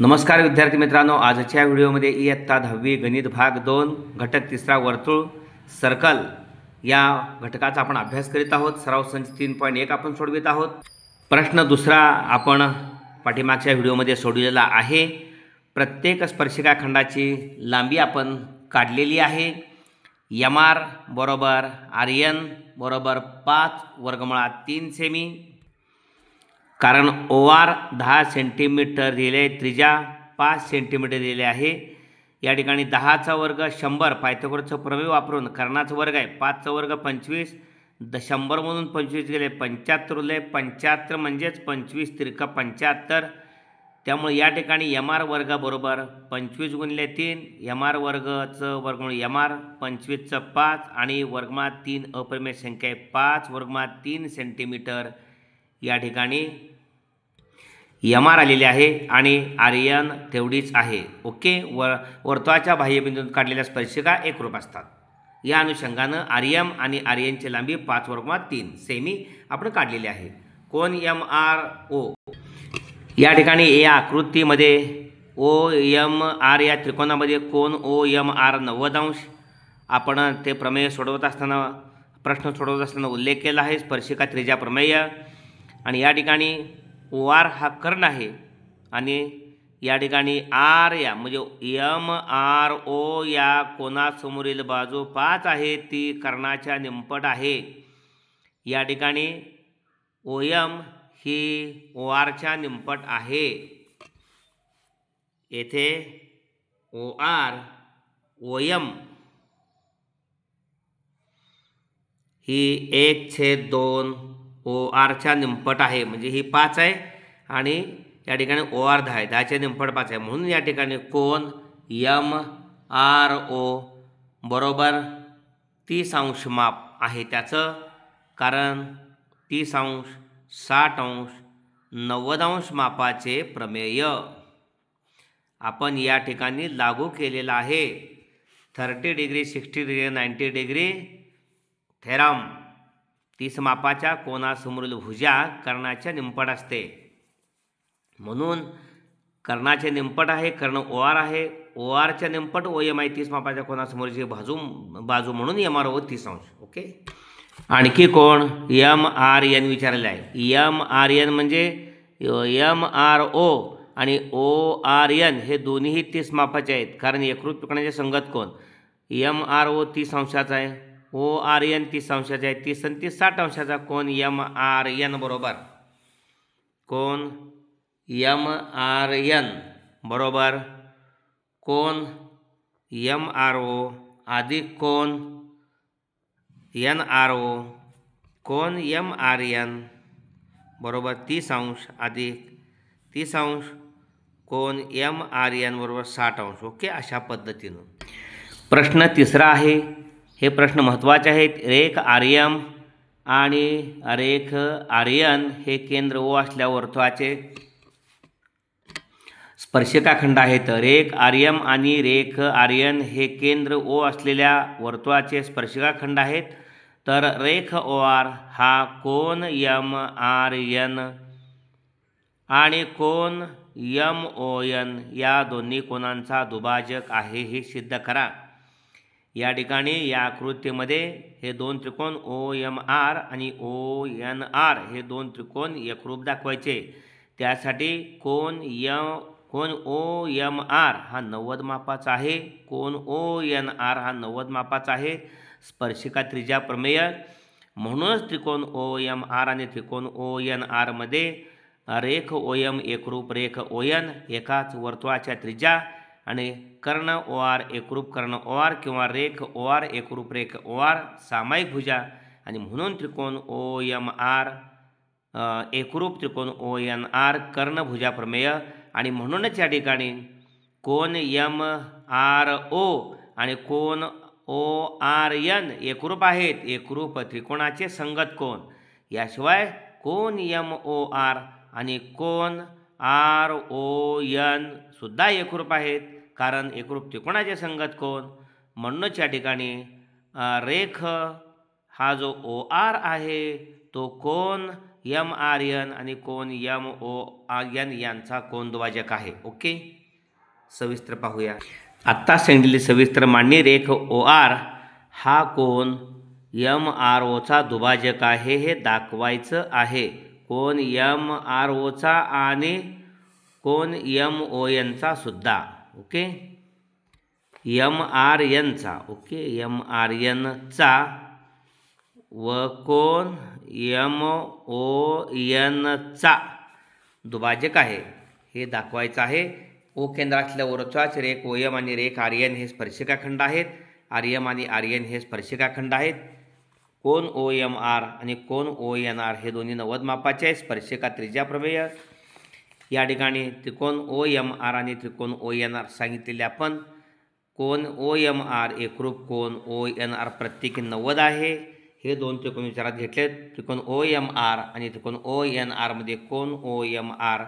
नमस्कार विद्यार्थी मित्रांनो, आजच्या व्हिडिओमध्ये इयत्ता 10वी गणित भाग 2 घटक तिसरा वर्तुळ सर्कल या घटकाचा आपण अभ्यास करीत आहोत। सराव संच 3.1 आपण सोडवित आहोत। प्रश्न दुसरा आपण पाठीमागच्या व्हिडिओमध्ये सोडविलेला आहे। प्रत्येक स्पर्शिका खंडाची लांबी आपण काढलेली आहे। mr बरोबर rn बरोबर 5 वर्गमुळात 3 सेमी, कारण OR 10 सेंटीमीटर दिले, त्रिज्या 5 सेंटीमीटर दिले आहे। या ठिकाणी 10चा वर्ग 100 पायथागोरसचा प्रमेय वापरून कर्णाचा वर्ग आहे 5चा वर्ग 25, 100 म्हणून 25 गेले 75 उरले। 75 म्हणजेच 25 त्रिक 75, त्यामुळे या ठिकाणी mr वर्ग बरोबर 25 गुणिले 3, mr वर्गचं वर्गमूळ mr 25चं 5 आणि वर्गमुळात 3 अप्रमेय संख्या आहे 5 वर्गमुळात 3 सेंटीमीटर या ठिकाणी mr आलेले आहे आणि rn तेवढीच आहे। ओके, वर्तुळाच्या बाह्यबिंदूतून काढलेल्या स्पर्शिका एकरूप असतात। या अनुषंगाने rm आणि rn ची लांबी 5 वर्गमुळात 3 सेमी आपण काढलेली आहे। कोन MRO या ठिकाणी या आकृतीमध्ये OMR या त्रिकोणामध्ये कोन OMR 90 अंश आपण ते प्रमेय सोडवत असताना प्रश्न सोडवत असताना उल्लेख केला आहे। स्पर्शिका त्रिज्या प्रमेय आणि या ठिकाणी OR हा कर्ण आहे आणि या ठिकाणी R या म्हणजे MRO या कोनासमोरील बाजू 5 आहे, ती कर्णाच्या निमपट आहे। या ठिकाणी OM ही ORच्या निमपट आहे। येथे OR OM ही 1/2 ORच्या निमपट आहे, म्हणजे ही 5 आहे आणि या ठिकाणी OR 10 आहे, 10च्या निमपट 5 आहे, म्हणून या ठिकाणी कोन MRO बरोबर 30 अंश माप आहे त्याचं, कारण 30 अंश 60 अंश 90 अंश मापाचे प्रमेय आपण या ठिकाणी लागू केलेला आहे। 30 डिग्री 60 डिग्री 90 डिग्री थेरम। 30 मापाच्या कोनासमोरील भुजा कर्णाच्या निमपट असते, म्हणून कर्णाचे निमपट आहे, कर्ण OR आहे, ORच्या निमपट OM आहे। 30 मापाच्या कोनासमोरची बाजू म्हणून MRO 30 अंश। ओके, आणखी कोण MRN विचारलेला आहे। MRN म्हणजे MRO आणि ORN हे दोन्हीही 30 मापाचे आहेत, कारण एकरूप त्रिकोणाचे संगत कोन MRO 30 अंशाचा आहे, ORN 30 अंशाचा आहे, 30 आणि 30 60 अंशाचा कोन MRN बरोबर कोन MRN बरोबर कोन MRO अधिक कोन NRO कोन MRN बरोबर 30 अंश अधिक 30 अंश कोन MRN बरोबर 60 अंश। ओके, अशा पद्धतीनं प्रश्न तिसरा आहे। हे प्रश्न महत्त्वाचे आहेत। रेख RM आणि रेख RN हे केंद्र O असल्या वर्तुळाचे स्पर्शिका खंड आहेत। रेख RM आणि रेख RN हे केंद्र O असलेल्या वर्तुळाचे स्पर्शिका खंड आहेत। तर रेख OR हा कोन MRN आणि कोन MON या दोन्ही कोनांचा दुभाजक आहे हे सिद्ध करा। या ठिकाणी या आकृतीमध्ये हे दोन त्रिकोण OMR आणि ONR हे दोन त्रिकोण एकरूप दाखवायचे। त्यासाठी कोन OMR हा 90 मापाचा आहे, कोन ONR हा 90 मापाचा आहे। स्पर्शिका त्रिज्या प्रमेय, म्हणूनच त्रिकोण OMR आणि त्रिकोण ONR मध्ये रेख OM एकरूप रेख ON एकाच वर्तुळाच्या त्रिज्या आणि कर्ण OR एकरूप कर्ण OR किंवा रेख OR एकरूप रेख OR सामायिक भुजा, आणि म्हणून त्रिकोण OMR एकरूप त्रिकोण ONR कर्ण भुजा प्रमेय, आणि म्हणूनच या ठिकाणी कोन MRO आणि कोन ORN एकरूप आहेत, एकरूप त्रिकोणाचे संगत कोन। याशिवाय कोन MOR आणि कोन RON सुद्धा एकरूप आहेत, कारण एकरूप त्रिकोणाचे संगत कोन। म्हणूनच या ठिकाणी रेख हा जो OR आहे तो कोन MRN आणि कोन MON यांचा कोन दुभाजक आहे. ओके, सविस्तर पाहूया. आत्ता सांगितलेली सविस्तर मांडणी रेख OR हा कोन MROचा दुभाजक आहे हे दाखवायचं आहे. कोन MROचा आणि कोन MONचा सुद्धा. ओके, MRNचा MRNचा व कोन MONचा दुभाजक आहे हे दाखवायचं आहे. O केंद्र असलेल्या वरच्याच रेख OM आणि रेख RN हे स्पर्शिकाखंड आहेत. RM आणि RN हे स्पर्शिकाखंड आहेत. कोन OMR आणि कोन ONR हे दोन्ही 90 मापाचे आहेत. स्पर्शिका त्रिज्या प्रमेय. या ठिकाणी त्रिकोण OMR आणि त्रिकोण ONR सांगितलेले आपण. कोन OMR एकरूप कोन ONR प्रत्येकी 90 आहे. हे दोन त्रिकोण विचारात घेतलेत. त्रिकोण OMR आणि त्रिकोण ONR मध्ये कोन OMR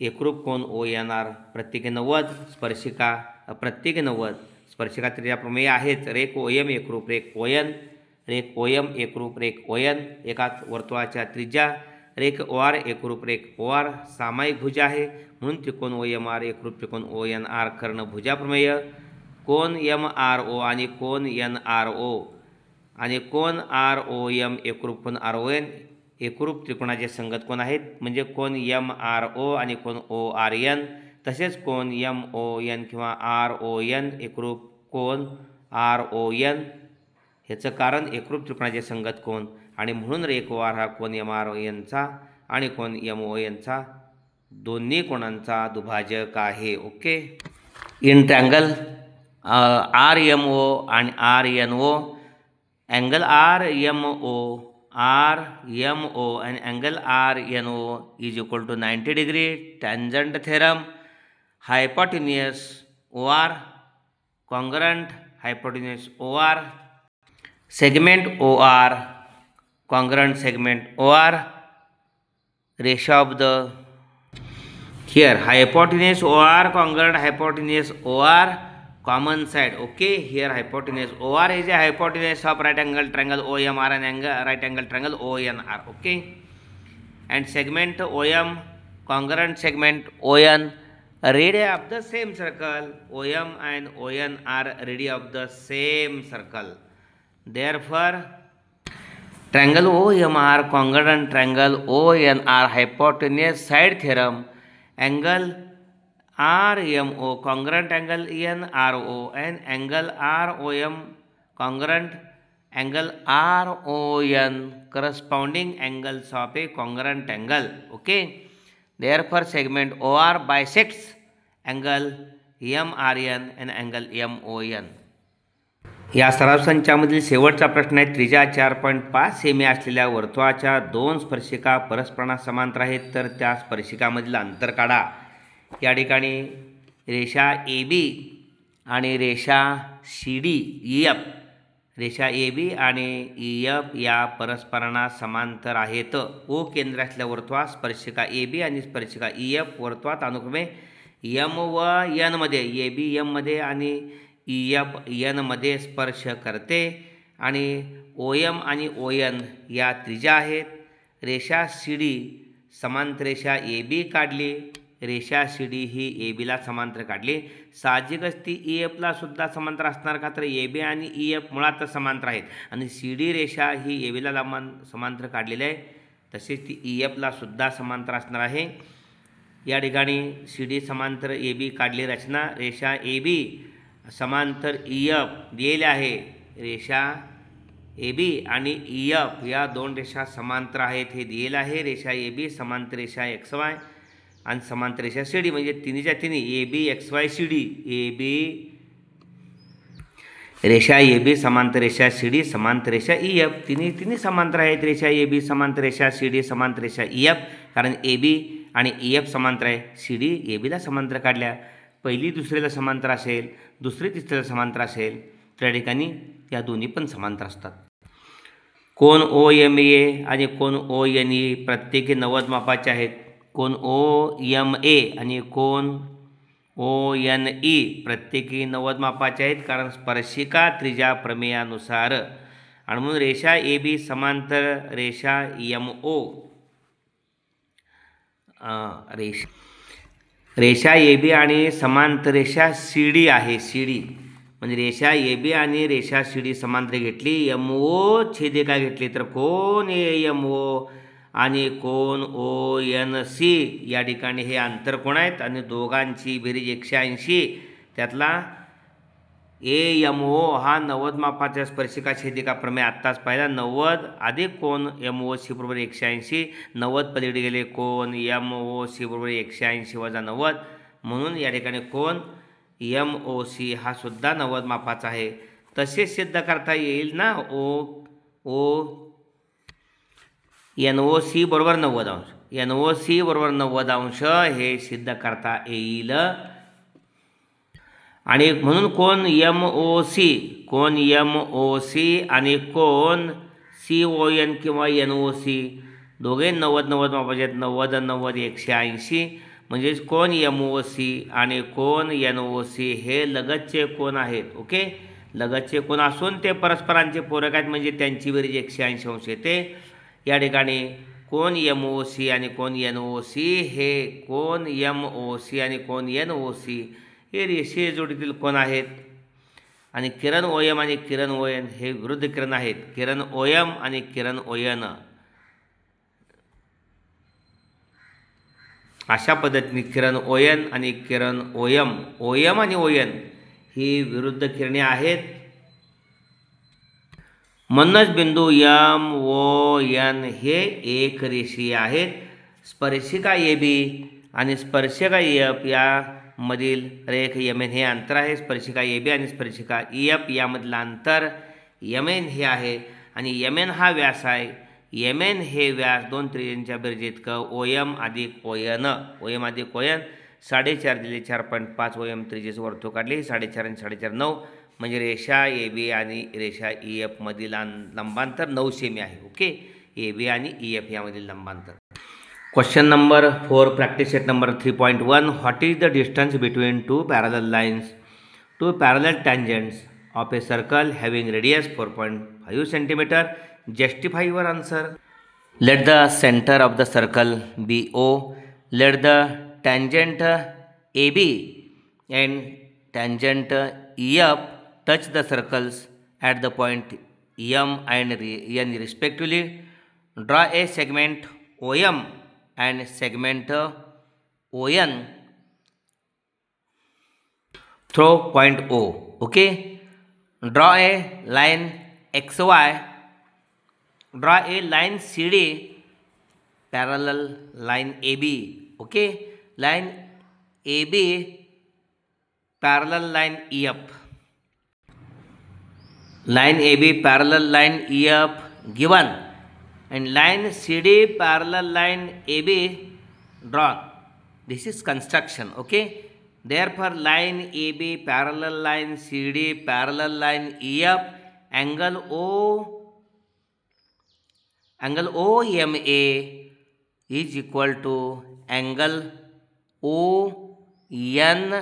एकरूप कोन ONR प्रत्येकी 90, स्पर्शिका प्रत्येकी 90. स्पर्शिका त्रिज्या प्रमेय आहेच. रेख OM एकरूप रेख ON, रेख OM एकरूप रेख ON एकाच वर्तुळाच्या त्रिज्या. रेख OR एकरूप रेख OR सामायिक भुजा आहे म्हणून त्रिकोण OMR एकरूप त्रिकोण ONR कर्ण भुजा प्रमेय. कोन MRO आणि कोन NRO आणि कोन ROM एकरूप कोन RON एकरूप त्रिकोणाचे संगत कोन आहेत. म्हणजे कोन MRO आणि कोन ORN तसेच कोन MON किंवा RON एकरूप कोन RON. ह्याचं कारण एकरूप त्रिकोणाचे संगत कोन आणि म्हणून रेख OR हा कोन MRONचा आणि कोन MONचा दोन्ही कोणांचा दुभाजक आहे. ओके, इन ट्रँगल RMO आणि RNO angle RMO and angle RNO is equal to 90 degree. Tangent theorem. Hypotenuse OR congruent hypotenuse OR. Segment OR congruent segment OR. Ratio of the here hypotenuse OR congruent hypotenuse OR common side. Okay, here hypotenuse OR is a hypotenuse of right angle triangle OMR and angle right angle triangle ONR. Okay, and segment OM congruent segment ON radii of the same circle. OM and ON are radii of the same circle. Therefore triangle OMR congruent triangle ONR hypotenuse side theorem. Angle RMO congruent angle NRO and angle ROM congruent angle RON corresponding angles of a congruent angle. Okay, therefore segment OR bisects angle MRN and angle MON. या सराव संचामधील शेवटचा प्रश्न आहे. त्रिज्या 4.5 semi असलेल्या वर्तुळाच्या दोन स्पर्शिका परस्परांना समांतर आहेत तर त्या स्पर्शिकामधील अंतर काढा. या ठिकाणी रेषा AB आणि रेषा CD EF, रेषा AB आणि EF या परस्परांना समांतर आहेत. O केंद्र असलेल्या वर्तुळात स्पर्शिका AB आणि स्पर्शिका EF वर्तुळात अनुक्रमे M व N मध्ये AB M मध्ये आणि EF N मध्ये स्पर्श करते आणि OM आणि ON या त्रिज्या आहेत. रेषा CD समांतर रेषा AB काढली. रेषा CD ही AB ला समांतर काढली. साहजिकच ती EF ला सुद्धा समांतर असणार का तर AB आणि EF मुळातच समांतर आहेत आणि CD रेषा ही AB ला समांतर काढलेली आहे. तसेच ती EF ला सुद्धा समांतर असणार आहे. या ठिकाणी CD समांतर AB काढली रचना. रेषा AB समांतर EF दिलेले आहे. रेषा AB आणि EF या दोन रेषा समांतर आहेत हे दिलेले आहे. रेषा AB समांतर रेषा XY आणि समांतर रेषा CD म्हणजे तिन्हीच्या तिन्ही AB XY CD AB रेषा AB समांतर रेषा CD समांतर रेषा EF तिन्ही समांतर आहेत. रेषा AB समांतर रेषा CD समांतर रेषा EF कारण AB आणि EF समांतर आहे. CD AB ला समांतर काढल्या. पहिली दुसरीला समांतर असेल, दुसरी तिसरीला समांतर असेल त्या ठिकाणी या दोन्ही पण समांतर असतात. कोन OMA आणि कोन ONE प्रत्येकी 90 मापाचे आहेत. कोन OMA आणि कोन ONE प्रत्येकी 90 मापाचे आहेत कारण स्पर्शिका त्रिज्या प्रमेयानुसार आणि म्हणून रेषा AB समांतर रेषा MO रेषा ए बी आणि समांतर रेषा सी डी आहे. सी डी म्हणजे रेषा ए बी आणि रेषा सी डी समांतर घेतली. एम ओ छेदिका घेतली तर कोन ए एम ओ आणि कोन ओ एन सी या ठिकाणी हे आंतरकोन आहेत आणि दोघांची बेरीज 180. त्यातला ए एम ओ हा 90 मापाच्या स्पर्शिका छेदिका प्रमेय आत्ताच पाहिला. 90 अधिक कोन एम ओ सी बरोबर 180. 90 पलीकडे गेले कोन एम ओ सी बरोबर 180 वजा 90. म्हणून या ठिकाणी कोन एम ओ सी हा सुद्धा 90 मापाचा आहे. तसेच सिद्ध करता येईल ना एन ओ सी बरोबर 90 अंश. एन ओ सी बरोबर 90 अंश हे सिद्ध करता येईल. आणि म्हणून कोन एम ओ सी आणि कोन सी ओ एन किंवा एन ओ सी दोघे 90 मापाचे आहेत. 90 90 180. म्हणजेच कोन एम ओ सी आणि कोन एन ओ सी हे लगतचे कोन आहेत. ओके, लगतचे कोन असून ते परस्परांचे पूरक आहेत म्हणजे त्यांची बेरीज 180 अंश येते. या ठिकाणी कोन एम ओ सी आणि कोन एन ओ सी हे कोन एम ओ सी आणि कोन एन ओ सी हे रेषीय जोडीतील कोन आहेत. आणि किरण ओ एम आणि किरण ओ एन हे विरुद्ध किरण आहेत. किरण ओ एम आणि किरण ओ एन अशा पद्धतीने किरण ओ एन आणि किरण ओ एम आणि ओ एन ही विरुद्ध किरणे आहेत. म्हणूनच बिंदू एम ओ एन हे एक रेषीय आहेत. स्पर्शिका ए बी आणि स्पर्शिका एफ यामधील रेख एम एन हे अंतर आहे. स्पर्शिका ए बी आणि स्पर्शिका एफ यामधील अंतर एम एन हे आहे आणि एम एन हा व्यास आहे. एम एन हे व्यास दोन त्रिज्यांच्या बेरजे इतकं ओ एम अधिक ओ एन. ओ एम अधिक ओ एन 4.5 दिले 4.5 ओ एम त्रिज्येचं वर्तुळ काढले. 4.5 आणि 4.5 9 म्हणजे रेषा ए बी आणि रेषा ई एफ मधील लंबांतर 9 सेमी आहे. ओके, ए बी आणि ई एफ यामधील लंबांतर. Question number 4 practice set number 3.1. What is the distance between two parallel lines two parallel tangents of a circle having radius 4.5 centimetre? Justify your answer. Let the center of the circle be O. Let the tangent AB and tangent EF touch the circles at the point M and N respectively. Draw a segment OM and segment ON through point O. Okay. Draw a line XY. Draw a line CD parallel line AB. Okay, line AB parallel line EF. Line AB parallel line EF given and line CD parallel line AB drawn. This is construction. Okay, therefore line AB parallel line CD parallel line EF angle OMA is equal to angle ONE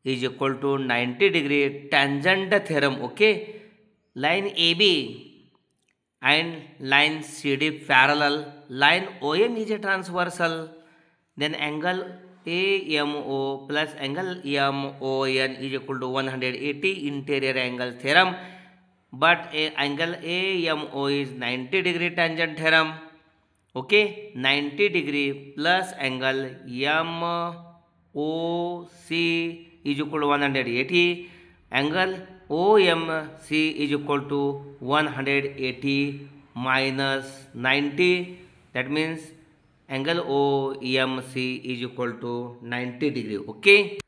is equal to 90 degree tangent theorem. Okay, line AB and line CD parallel, line ON is a transversal, then angle AMO plus angle MON is equal to 180 interior angle theorem. But angle AMO is 90 degree tangent theorem. Okay, 90 degree plus angle MOC is equal to 180. Angle OMC is equal to 180 minus 90. That means angle OMC is equal to 90 degree. Okay,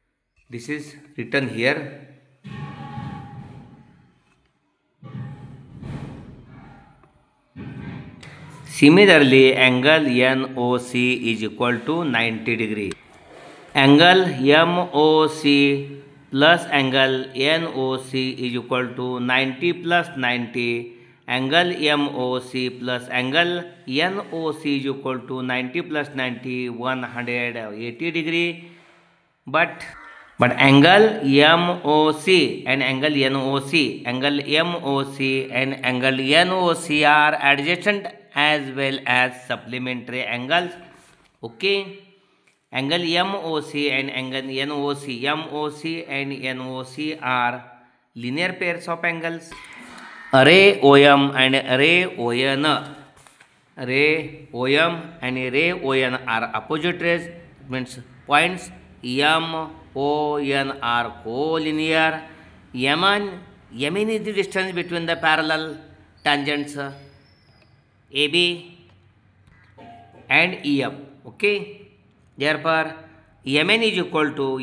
this is written here. Similarly, angle NOC is equal to 90 degree. Angle MOC plus angle NOC is equal to 90 plus 90. Angle MOC plus angle NOC is equal to 90 plus 90, 180 degree. But angle MOC and angle NOC, angle MOC and angle NOC are adjacent as well as supplementary angles. Okay, angle MOC and angle NOC. MOC and NOC are linear pairs of angles. Ray OM and ray ON. Ray OM and ray ON are opposite rays. It means points MON are collinear. MN is the distance between the parallel tangents AB and EF. Okay, therefore MN is equal to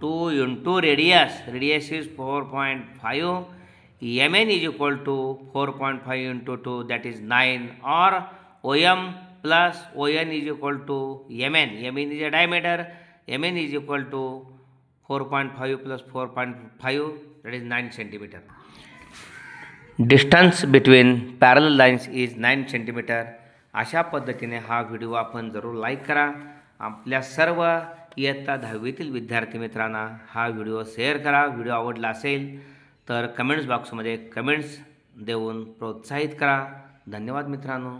2 into radius. Radius is 4.5. MN is equal to 4.5 into 2, that is 9, or OM plus ON is equal to MN. MN is a diameter. MN is equal to 4.5 plus 4.5, that is 9 centimeter. Distance between parallel lines is 9 centimeter. अशा पद्धतीने हा video आपण जरूर like करा. आपल्या सर्व इयत्ता 10वीतील विद्यार्थी मित्रांना हा व्हिडिओ शेअर करा. व्हिडिओ आवडला असेल तर कमेंट्स बॉक्समध्ये कमेंट्स देऊन प्रोत्साहित करा. धन्यवाद मित्रांनो.